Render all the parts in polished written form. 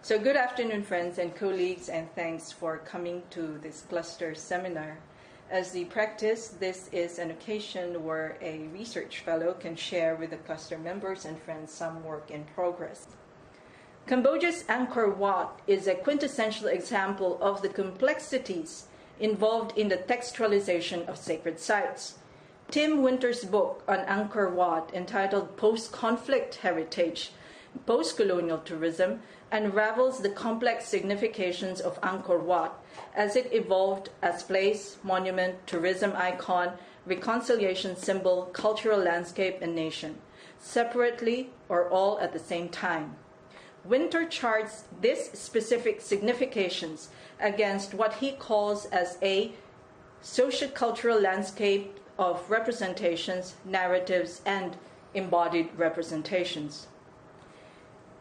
So good afternoon, friends and colleagues, and thanks for coming to this cluster seminar. As the practice, this is an occasion where a research fellow can share with the cluster members and friends some work in progress. Cambodia's Angkor Wat is a quintessential example of the complexities involved in the textualization of sacred sites. Tim Winter's book on Angkor Wat, entitled Post-Conflict Heritage, Postcolonial Tourism, unravels the complex significations of Angkor Wat as it evolved as place, monument, tourism icon, reconciliation symbol, cultural landscape, and nation, separately or all at the same time. Winter charts these specific significations against what he calls as a sociocultural landscape of representations, narratives, and embodied representations.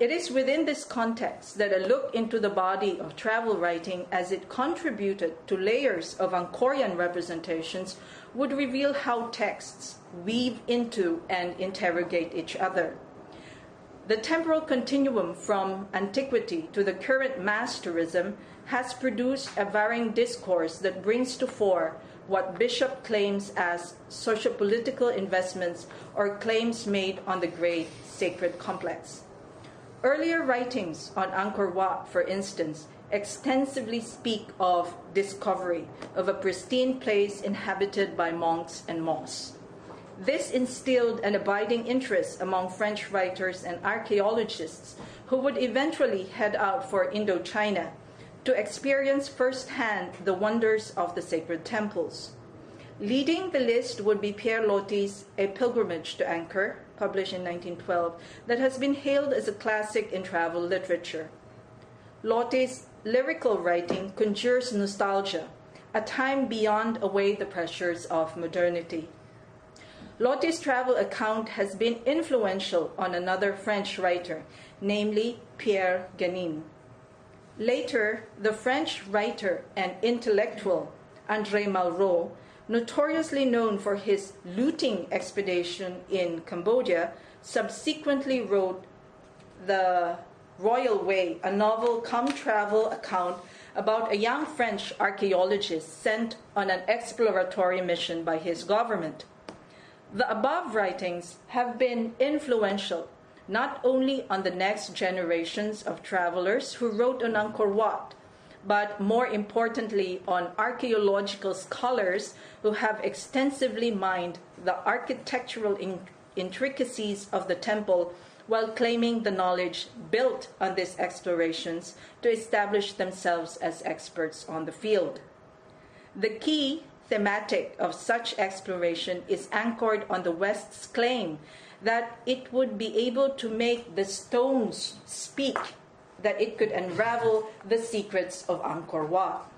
It is within this context that a look into the body of travel writing as it contributed to layers of Angkorian representations would reveal how texts weave into and interrogate each other. The temporal continuum from antiquity to the current mass tourism has produced a varying discourse that brings to fore what Bishop claims as sociopolitical investments or claims made on the great sacred complex. Earlier writings on Angkor Wat, for instance, extensively speak of discovery of a pristine place inhabited by monks and moss. This instilled an abiding interest among French writers and archaeologists who would eventually head out for Indochina to experience firsthand the wonders of the sacred temples. Leading the list would be Pierre Loti's A Pilgrimage to Angkor, published in 1912, that has been hailed as a classic in travel literature. Loti's lyrical writing conjures nostalgia, a time beyond away the pressures of modernity. Loti's travel account has been influential on another French writer, namely Pierre Ganin. Later, the French writer and intellectual André Malraux, notoriously known for his looting expedition in Cambodia, subsequently wrote The Royal Way, a novel come travel account about a young French archaeologist sent on an exploratory mission by his government. The above writings have been influential not only on the next generations of travelers who wrote on Angkor Wat, but more importantly on archaeological scholars who have extensively mined the architectural intricacies of the temple while claiming the knowledge built on these explorations to establish themselves as experts on the field. The key thematic of such exploration is anchored on the West's claim that it would be able to make the stones speak, that it could unravel the secrets of Angkor Wat.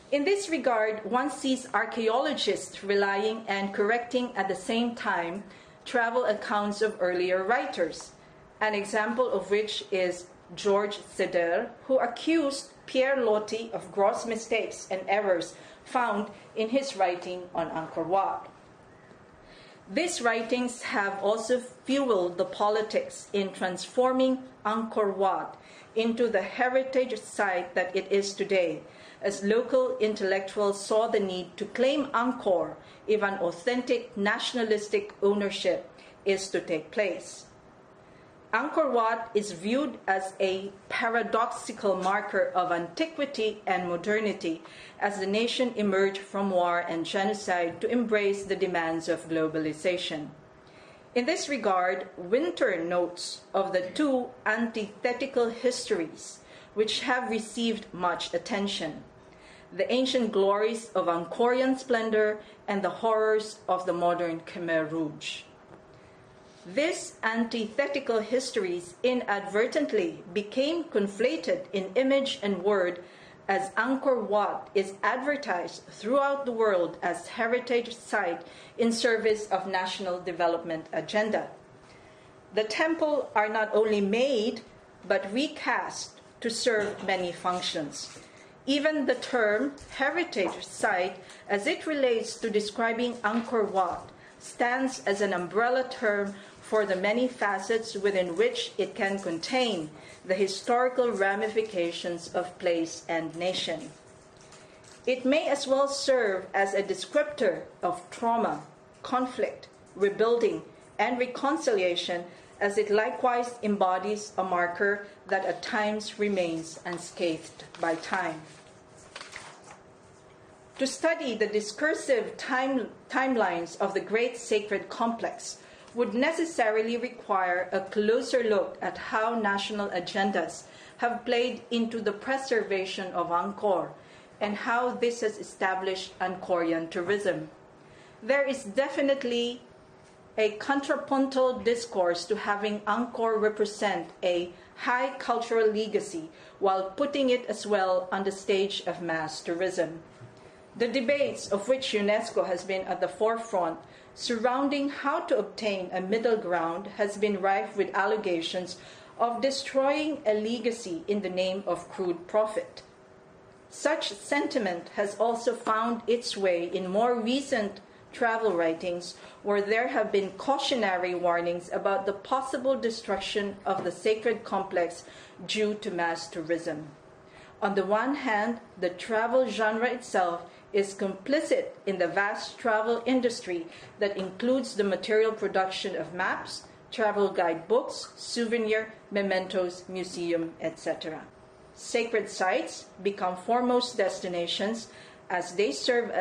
In this regard, one sees archaeologists relying and correcting at the same time travel accounts of earlier writers, an example of which is Georges Seder, who accused Pierre Loti of gross mistakes and errors found in his writing on Angkor Wat. These writings have also fueled the politics in transforming Angkor Wat into the heritage site that it is today, as local intellectuals saw the need to claim Angkor if an authentic nationalistic ownership is to take place. Angkor Wat is viewed as a paradoxical marker of antiquity and modernity as the nation emerged from war and genocide to embrace the demands of globalization. In this regard, Winter notes of the two antithetical histories which have received much attention: the ancient glories of Angkorian splendor and the horrors of the modern Khmer Rouge. These antithetical histories inadvertently became conflated in image and word as Angkor Wat is advertised throughout the world as heritage site in service of national development agenda. The temple are not only made but recast to serve many functions. Even the term heritage site, as it relates to describing Angkor Wat, stands as an umbrella term for the many facets within which it can contain the historical ramifications of place and nation. It may as well serve as a descriptor of trauma, conflict, rebuilding, and reconciliation, as it likewise embodies a marker that at times remains unscathed by time. To study the discursive timelines of the great sacred complex would necessarily require a closer look at how national agendas have played into the preservation of Angkor and how this has established Angkorian tourism. There is definitely a contrapuntal discourse to having Angkor represent a high cultural legacy while putting it as well on the stage of mass tourism. The debates of which UNESCO has been at the forefront surrounding how to obtain a middle ground has been rife with allegations of destroying a legacy in the name of crude profit. Such sentiment has also found its way in more recent travel writings, where there have been cautionary warnings about the possible destruction of the sacred complex due to mass tourism. On the one hand, the travel genre itself is complicit in the vast travel industry that includes the material production of maps, travel guidebooks, souvenir, mementos, museum, etc. Sacred sites become foremost destinations as they serve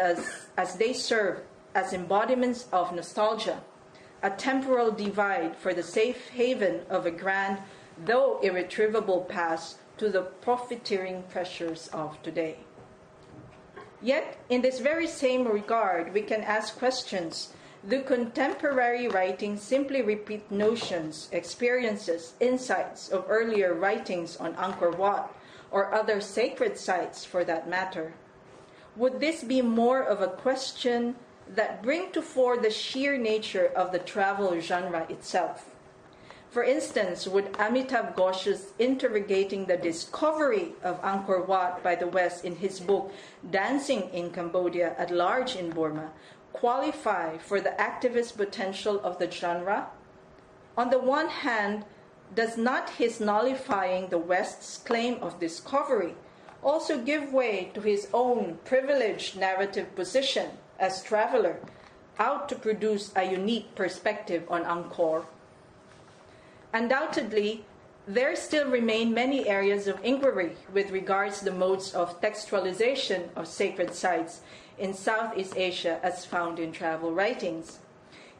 as embodiments of nostalgia, a temporal divide for the safe haven of a grand, though irretrievable past to the profiteering pressures of today. Yet, in this very same regard, we can ask questions. Do contemporary writings simply repeat notions, experiences, insights of earlier writings on Angkor Wat, or other sacred sites for that matter? Would this be more of a question that bring to fore the sheer nature of the travel genre itself? For instance, would Amitav Ghosh's interrogating the discovery of Angkor Wat by the West in his book Dancing in Cambodia at Large in Burma qualify for the activist potential of the genre? On the one hand, does not his nullifying the West's claim of discovery also give way to his own privileged narrative position as traveler, out to produce a unique perspective on Angkor? Undoubtedly, there still remain many areas of inquiry with regards to the modes of textualization of sacred sites in Southeast Asia as found in travel writings.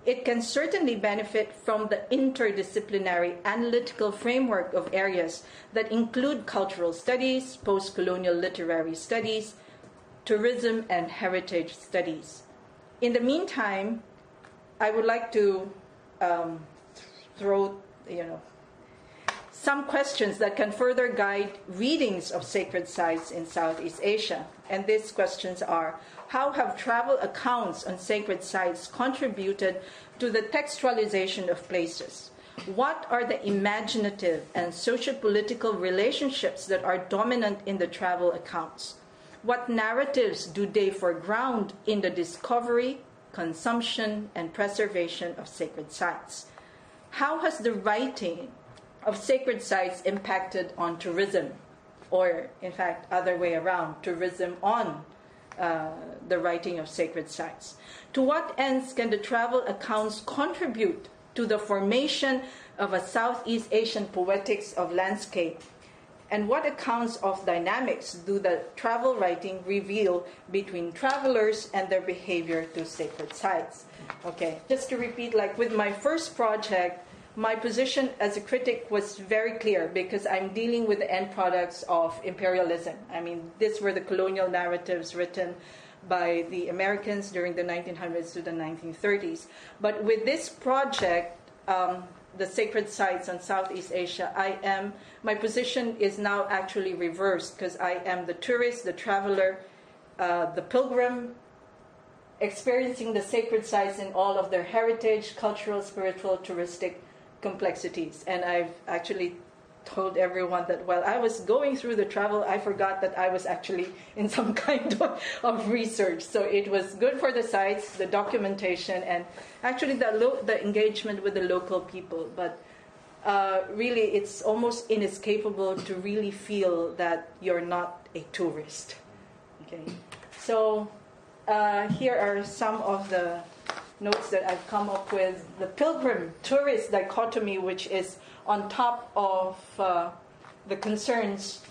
It can certainly benefit from the interdisciplinary analytical framework of areas that include cultural studies, postcolonial literary studies, tourism, and heritage studies. In the meantime, I would like to throw some questions that can further guide readings of sacred sites in Southeast Asia. And these questions are: how have travel accounts on sacred sites contributed to the textualization of places? What are the imaginative and sociopolitical relationships that are dominant in the travel accounts? What narratives do they foreground in the discovery, consumption, and preservation of sacred sites? How has the writing of sacred sites impacted on tourism? Or, in fact, other way around, tourism on the writing of sacred sites? To what ends can the travel accounts contribute to the formation of a Southeast Asian poetics of landscape? And what accounts of dynamics do the travel writing reveal between travelers and their behavior to sacred sites? Okay, just to repeat, like with my first project, my position as a critic was very clear because I'm dealing with the end products of imperialism. I mean, these were the colonial narratives written by the Americans during the 1900s to the 1930s. But with this project, the sacred sites on Southeast Asia, my position is now actually reversed because I am the tourist, the traveler, the pilgrim, experiencing the sacred sites in all of their heritage, cultural, spiritual, touristic complexities. And I've actually told everyone that while I was going through the travel, I forgot that I was actually in some kind of research. So it was good for the sites, the documentation, and actually the engagement with the local people. But really, it's almost inescapable to really feel that you're not a tourist. Okay, so here are some of the notes that I've come up with. The pilgrim tourist dichotomy, which is on top of the concerns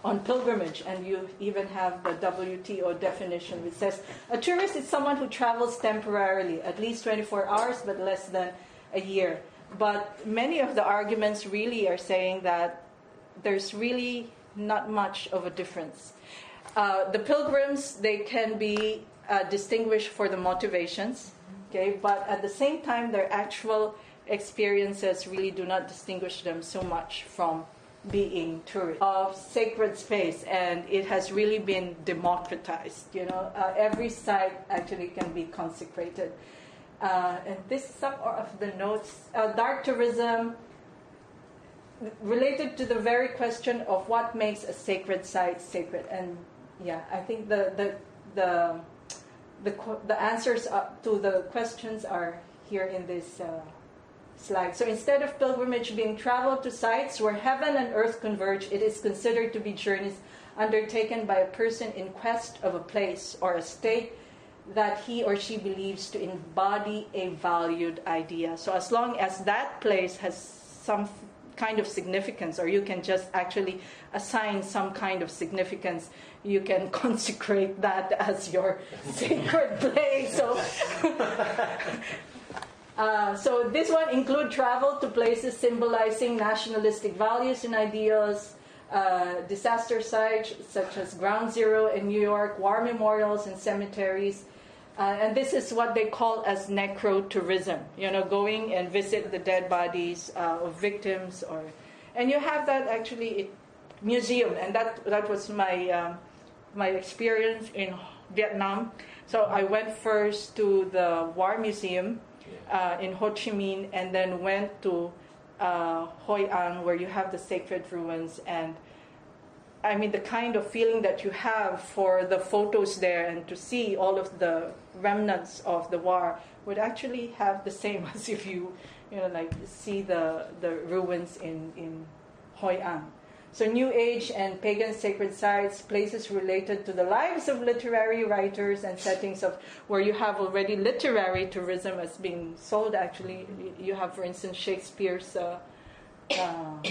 on pilgrimage, and you even have the WTO definition, which says a tourist is someone who travels temporarily, at least 24 hours, but less than a year. But many of the arguments really are saying that there's really not much of a difference. The pilgrims, they can be distinguished for the motivations, okay, but at the same time, their actual experiences really do not distinguish them so much from being tourists of sacred space, and it has really been democratized. Every site actually can be consecrated. And this is some of the notes. Dark tourism, related to the very question of what makes a sacred site sacred. And yeah, I think the answers to the questions are here in this slide. So instead of pilgrimage being travel to sites where heaven and earth converge, it is considered to be journeys undertaken by a person in quest of a place or a state that he or she believes to embody a valued idea. So as long as that place has some kind of significance, or you can just actually assign some kind of significance, you can consecrate that as your sacred place. So this one include travel to places symbolizing nationalistic values and ideals, disaster sites such as Ground Zero in New York, war memorials and cemeteries. And this is what they call as necro tourism, going and visit the dead bodies of victims. And you have that actually at museum, and that was my experience in Vietnam. So I went first to the War Museum in Ho Chi Minh, and then went to Hoi An, where you have the sacred ruins. And I mean, the kind of feeling that you have for the photos there and to see all of the remnants of the war would actually have the same as if you see the ruins in Hoi An. So New Age and pagan sacred sites, places related to the lives of literary writers and settings of where you have already literary tourism as being sold. Actually, you have, for instance, Shakespeare's home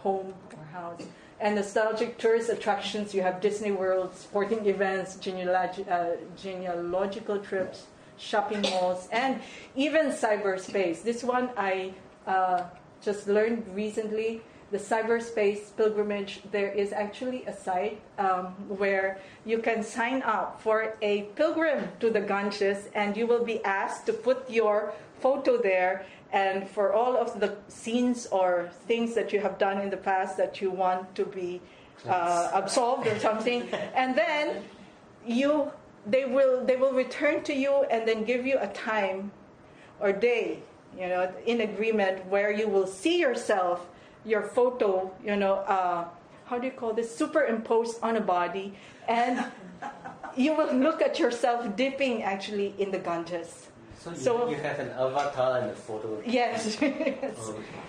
or house. And nostalgic tourist attractions, you have Disney World, sporting events, genealogical trips, shopping malls, and even cyberspace. This one I just learned recently. The cyberspace pilgrimage, there is actually a site where you can sign up for a pilgrim to the Ganges, and you will be asked to put your photo there, and for all of the scenes or things that you have done in the past that you want to be absolved or something, and then they will return to you and then give you a time or day, in agreement, where you will see yourself, your photo, how do you call this, superimposed on a body, and you will look at yourself dipping actually in the Ganges. So you have an avatar and a photo. Yes.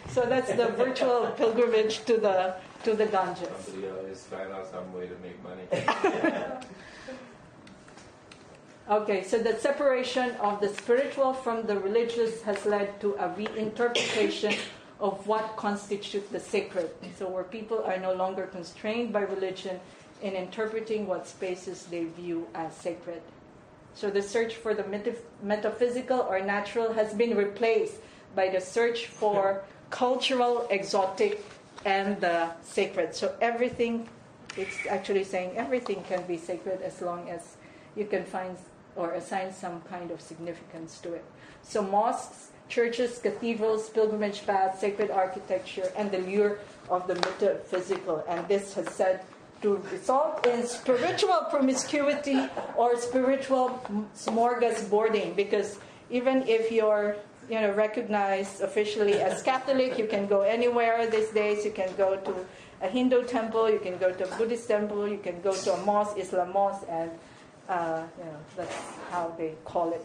So that's the virtual pilgrimage to the Ganges. Somebody always find out some way to make money. Okay, so the separation of the spiritual from the religious has led to a reinterpretation of what constitutes the sacred. So where people are no longer constrained by religion in interpreting what spaces they view as sacred. So the search for the metaphysical or natural has been replaced by the search for cultural, exotic, and the sacred. So everything, it's actually saying everything can be sacred as long as you can find or assign some kind of significance to it. So mosques, churches, cathedrals, pilgrimage paths, sacred architecture, and the lure of the metaphysical. And this has said to result in spiritual promiscuity or spiritual smorgasbording, because even if you're recognized officially as Catholic. You can go anywhere these days. You can go to a Hindu temple, you can go to a Buddhist temple, you can go to a mosque, Islam mosque, and that's how they call it.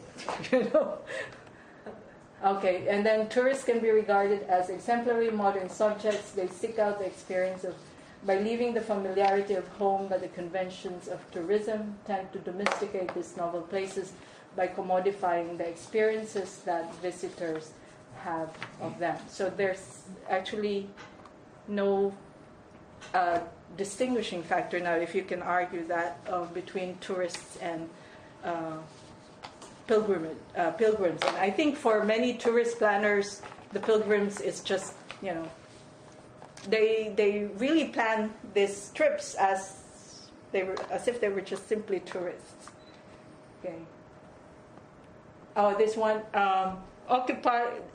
Okay, and then tourists can be regarded as exemplary modern subjects. They seek out the experience by leaving the familiarity of home, but the conventions of tourism tend to domesticate these novel places by commodifying the experiences that visitors have of them. So there's actually no distinguishing factor now, if you can argue that, between tourists and pilgrims. And I think for many tourist planners, the pilgrims is just, they really plan these trips as if they were just simply tourists. Okay. Oh, this one.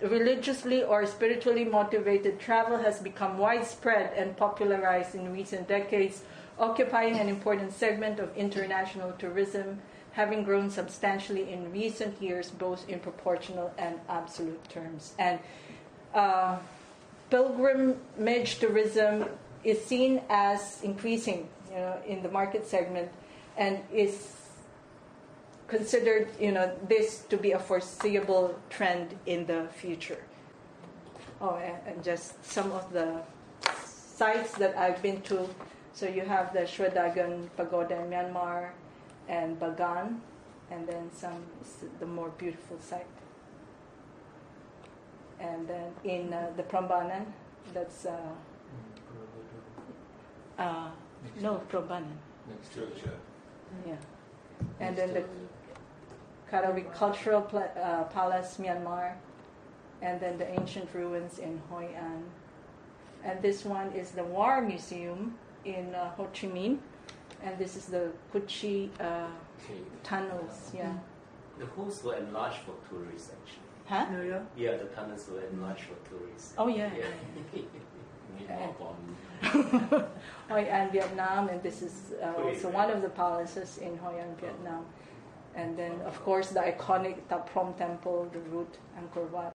Religiously or spiritually motivated travel has become widespread and popularized in recent decades, occupying an important segment of international tourism, having grown substantially in recent years, both in proportional and absolute terms. And pilgrimage tourism is seen as increasing, in the market segment, and is considered, this to be a foreseeable trend in the future. Oh, and just some of the sites that I've been to. So you have the Shwedagon Pagoda in Myanmar, and Bagan, and then the more beautiful site. And then in the Prambanan, that's Prambanan. Next to it, yeah. And then the Karawi Cultural Palace, Myanmar, and then the ancient ruins in Hoi An. And this one is the War Museum in Ho Chi Minh, and this is the Kuchi tunnels. Yeah. The halls were enlarged for tourists, actually. Huh? Yeah, the tunnels were enlarged for tourists. Oh yeah. Hoi An, Vietnam, and this is also one of the palaces in Hoi An, Vietnam. And then, of course, the iconic Ta Prohm Temple, the root Angkor Wat.